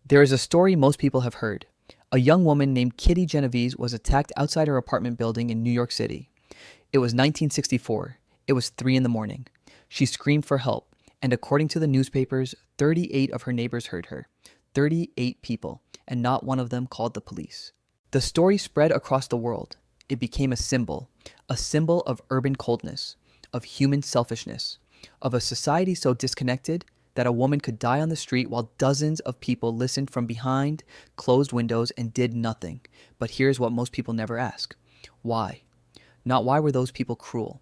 There is a story most people have heard. A young woman named Kitty Genovese was attacked outside her apartment building in New York City. It was 1964. It was 3 in the morning. She screamed for help, and according to the newspapers, 38 of her neighbors heard her. 38 people, and not one of them called the police. The story spread across the world. It became a symbol of urban coldness, of human selfishness, of a society so disconnected that a woman could die on the street while dozens of people listened from behind closed windows and did nothing. But here's what most people never ask. Why? Not why were those people cruel,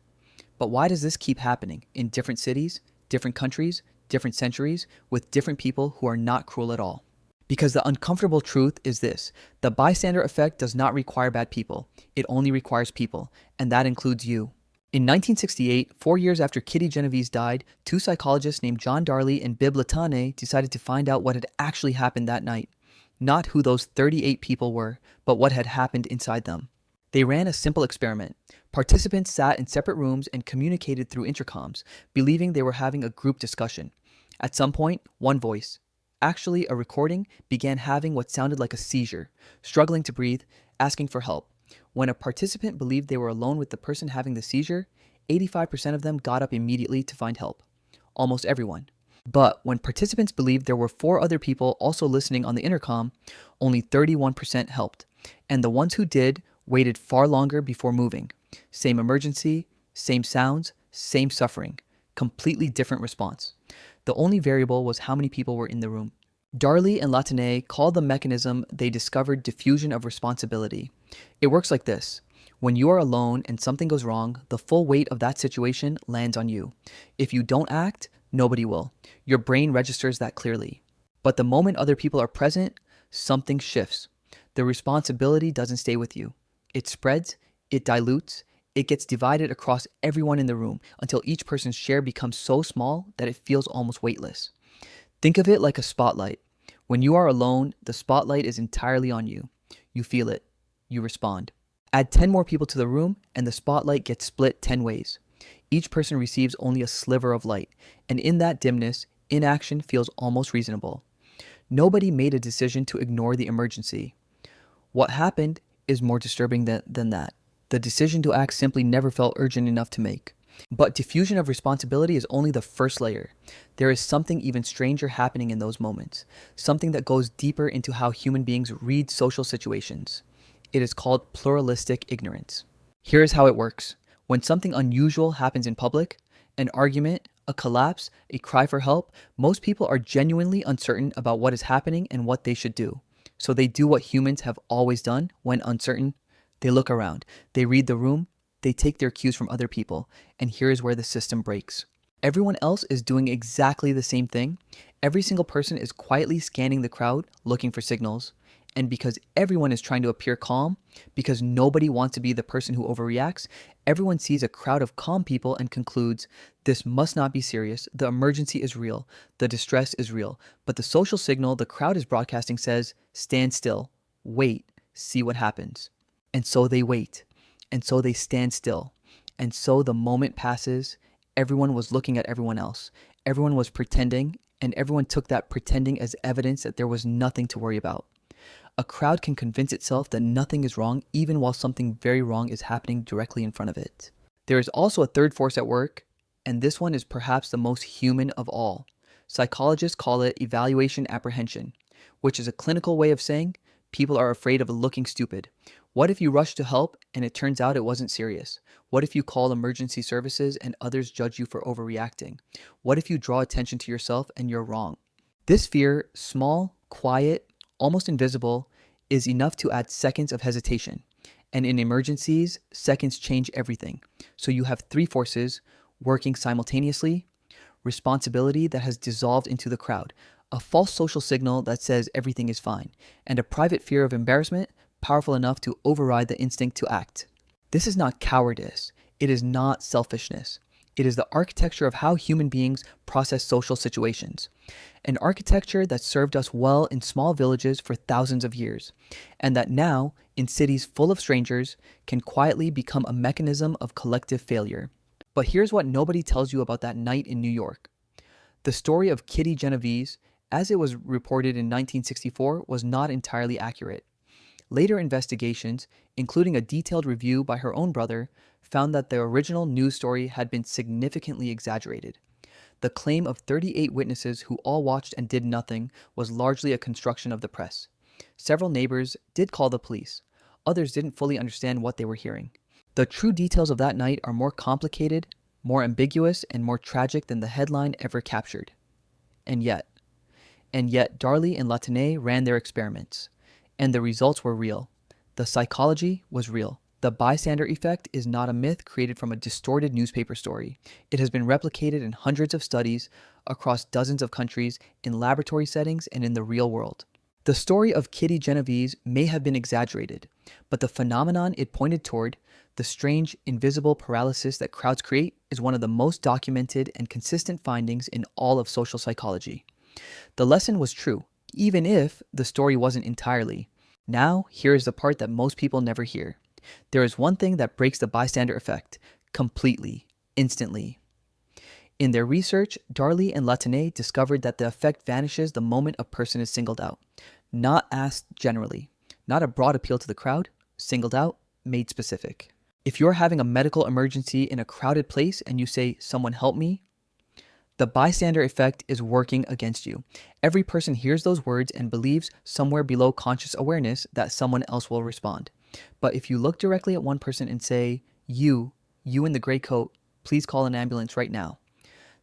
but why does this keep happening in different cities, different countries, different centuries, with different people who are not cruel at all? Because the uncomfortable truth is this: the bystander effect does not require bad people. It only requires people, and that includes you. In 1968, 4 years after Kitty Genovese died, two psychologists named John Darley and Bib Latane decided to find out what had actually happened that night. Not who those 38 people were, but what had happened inside them. They ran a simple experiment. Participants sat in separate rooms and communicated through intercoms, believing they were having a group discussion. At some point, one voice, actually a recording, began having what sounded like a seizure, struggling to breathe, asking for help. When a participant believed they were alone with the person having the seizure, 85% of them got up immediately to find help. Almost everyone. But when participants believed there were 4 other people also listening on the intercom, only 31% helped. And the ones who did waited far longer before moving. Same emergency, same sounds, same suffering. Completely different response. The only variable was how many people were in the room. Darley and Latane called the mechanism they discovered diffusion of responsibility. It works like this. When you are alone and something goes wrong, the full weight of that situation lands on you. If you don't act, nobody will. Your brain registers that clearly. But the moment other people are present, something shifts. The responsibility doesn't stay with you. It spreads, it dilutes, it gets divided across everyone in the room until each person's share becomes so small that it feels almost weightless. Think of it like a spotlight. When you are alone, the spotlight is entirely on you. You feel it. You respond. Add 10 more people to the room and the spotlight gets split 10 ways. Each person receives only a sliver of light, and in that dimness, inaction feels almost reasonable. Nobody made a decision to ignore the emergency. What happened is more disturbing than that. The decision to act simply never felt urgent enough to make. But diffusion of responsibility is only the first layer. There is something even stranger happening in those moments, something that goes deeper into how human beings read social situations. It is called pluralistic ignorance. Here is how it works. When something unusual happens in public, an argument, a collapse, a cry for help, most people are genuinely uncertain about what is happening and what they should do. So they do what humans have always done when uncertain. They look around, they read the room, they take their cues from other people, and here is where the system breaks. Everyone else is doing exactly the same thing. Every single person is quietly scanning the crowd, looking for signals. And because everyone is trying to appear calm, because nobody wants to be the person who overreacts, everyone sees a crowd of calm people and concludes, this must not be serious, the emergency is real, the distress is real. But the social signal the crowd is broadcasting says, stand still, wait, see what happens. And so they wait. And so they stand still. And so the moment passes. Everyone was looking at everyone else. Everyone was pretending, and everyone took that pretending as evidence that there was nothing to worry about. A crowd can convince itself that nothing is wrong even while something very wrong is happening directly in front of it. There is also a third force at work, and this one is perhaps the most human of all. Psychologists call it evaluation apprehension, which is a clinical way of saying people are afraid of looking stupid. What if you rush to help and it turns out it wasn't serious? What if you call emergency services and others judge you for overreacting? What if you draw attention to yourself and you're wrong? This fear, small, quiet, almost invisible, is enough to add seconds of hesitation. And in emergencies, seconds change everything. So you have 3 forces working simultaneously: responsibility that has dissolved into the crowd, a false social signal that says everything is fine, and a private fear of embarrassment powerful enough to override the instinct to act. This is not cowardice. It is not selfishness. It is the architecture of how human beings process social situations. An architecture that served us well in small villages for thousands of years, and that now, in cities full of strangers, can quietly become a mechanism of collective failure. But here's what nobody tells you about that night in New York. The story of Kitty Genovese as it was reported in 1964, was not entirely accurate. Later investigations, including a detailed review by her own brother, found that the original news story had been significantly exaggerated. The claim of 38 witnesses who all watched and did nothing was largely a construction of the press. Several neighbors did call the police. Others didn't fully understand what they were hearing. The true details of that night are more complicated, more ambiguous, and more tragic than the headline ever captured. And yet, Darley and Latané ran their experiments. And the results were real. The psychology was real. The bystander effect is not a myth created from a distorted newspaper story. It has been replicated in hundreds of studies across dozens of countries, in laboratory settings, and in the real world. The story of Kitty Genovese may have been exaggerated, but the phenomenon it pointed toward, the strange, invisible paralysis that crowds create, is one of the most documented and consistent findings in all of social psychology. The lesson was true, even if the story wasn't entirely. Now, here is the part that most people never hear. There is one thing that breaks the bystander effect, completely, instantly. In their research, Darley and Latané discovered that the effect vanishes the moment a person is singled out. Not asked generally, not a broad appeal to the crowd, singled out, made specific. If you're having a medical emergency in a crowded place and you say, "Someone help me," the bystander effect is working against you. Every person hears those words and believes somewhere below conscious awareness that someone else will respond. But if you look directly at one person and say, you in the gray coat, please call an ambulance right now,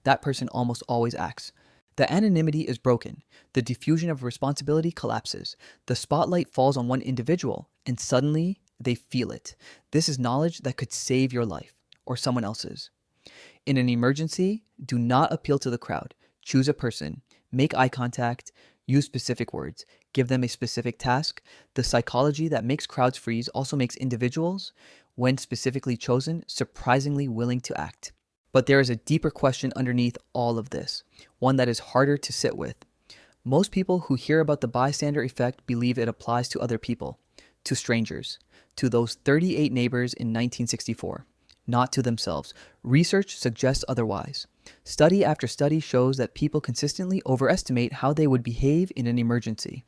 that person almost always acts. The anonymity is broken. The diffusion of responsibility collapses. The spotlight falls on one individual, and suddenly they feel it. This is knowledge that could save your life or someone else's. In an emergency, do not appeal to the crowd. Choose a person. Make eye contact. Use specific words. Give them a specific task. The psychology that makes crowds freeze also makes individuals, when specifically chosen, surprisingly willing to act. But there is a deeper question underneath all of this, one that is harder to sit with. Most people who hear about the bystander effect believe it applies to other people, to strangers, to those 38 neighbors in 1964, not to themselves. Research suggests otherwise. Study after study shows that people consistently overestimate how they would behave in an emergency.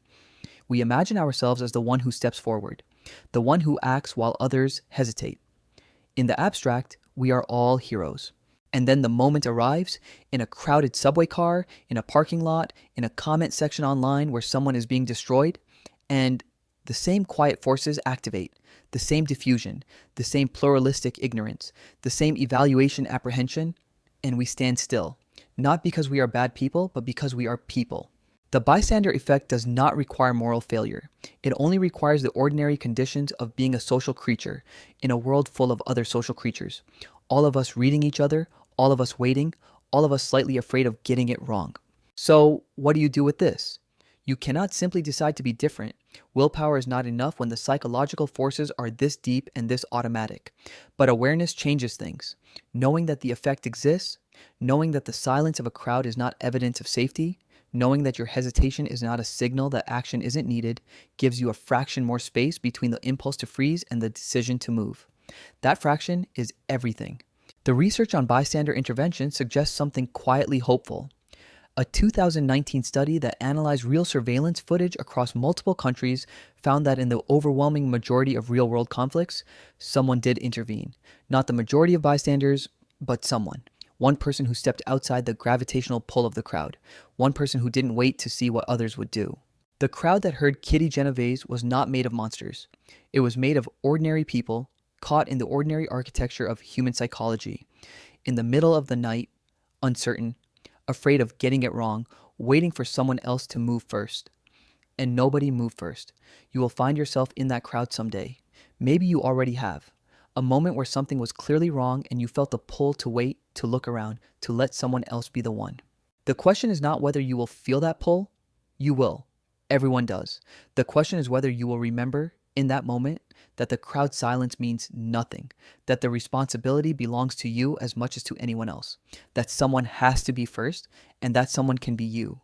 We imagine ourselves as the one who steps forward, the one who acts while others hesitate. In the abstract, we are all heroes. And then the moment arrives, in a crowded subway car, in a parking lot, in a comment section online where someone is being destroyed, and the same quiet forces activate, the same diffusion, the same pluralistic ignorance, the same evaluation apprehension, and we stand still, not because we are bad people, but because we are people. The bystander effect does not require moral failure. It only requires the ordinary conditions of being a social creature in a world full of other social creatures. All of us reading each other, all of us waiting, all of us slightly afraid of getting it wrong. So what do you do with this? You cannot simply decide to be different. Willpower is not enough when the psychological forces are this deep and this automatic. But awareness changes things. Knowing that the effect exists, knowing that the silence of a crowd is not evidence of safety, knowing that your hesitation is not a signal that action isn't needed, gives you a fraction more space between the impulse to freeze and the decision to move. That fraction is everything. The research on bystander intervention suggests something quietly hopeful. A 2019 study that analyzed real surveillance footage across multiple countries found that in the overwhelming majority of real-world conflicts, someone did intervene. Not the majority of bystanders, but someone. One person who stepped outside the gravitational pull of the crowd. One person who didn't wait to see what others would do. The crowd that heard Kitty Genovese was not made of monsters. It was made of ordinary people, caught in the ordinary architecture of human psychology, in the middle of the night, uncertain, afraid of getting it wrong, waiting for someone else to move first. And nobody moved first. You will find yourself in that crowd someday. Maybe you already have. A moment where something was clearly wrong and you felt the pull to wait, to look around, to let someone else be the one. The question is not whether you will feel that pull. You will. Everyone does. The question is whether you will remember, in that moment, that the crowd silence means nothing, that the responsibility belongs to you as much as to anyone else, that someone has to be first, and that someone can be you.